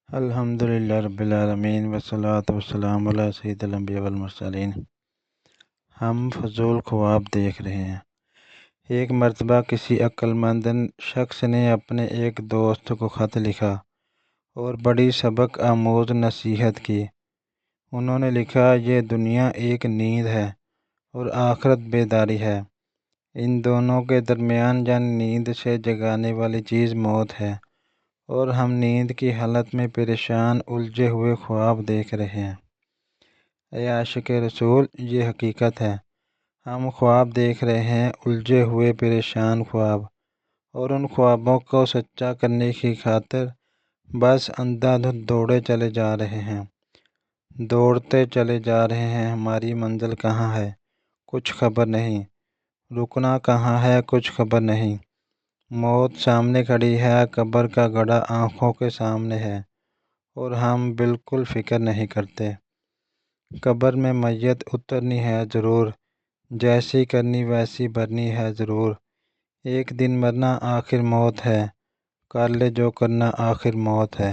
الحمدللہ رب العالمین والصلاة والسلام علی سید الانبیاء والمرسلین۔ ہم فضول خواب دیکھ رہے ہیں۔ ایک مرتبہ کسی عقل مند شخص نے اپنے ایک دوست کو خط لکھا اور بڑی سبق آموز نصیحت کی۔ انہوں نے لکھا، یہ دنیا ایک نیند ہے اور آخرت بیداری ہے۔ ان دونوں کے درمیان یعنی نیند سے جگانے والی چیز موت ہے، اور ہم نیند کی حالت میں پریشان الجھے ہوئے خواب دیکھ رہے ہیں۔ اے عاشق رسول، یہ حقیقت ہے۔ ہم خواب دیکھ رہے ہیں، الجھے ہوئے پریشان خواب، اور ان خوابوں کو سچا کرنے کی خاطر بس اندھا دھند دوڑے چلے جا رہے ہیں۔ دوڑتے چلے جا رہے ہیں۔ ہماری منزل کہاں ہے؟ کچھ خبر نہیں۔ رکنا کہاں ہے؟ کچھ خبر نہیں۔ موت سامنے کھڑی ہے، قبر کا گڑھا آنکھوں کے سامنے ہے، اور ہم بالکل فکر نہیں کرتے۔ قبر میں میت اترنی ہے ضرور، جیسی کرنی ویسی بھرنی ہے ضرور۔ ایک دن مرنا آخر موت ہے، کر لے جو کرنا آخر موت ہے۔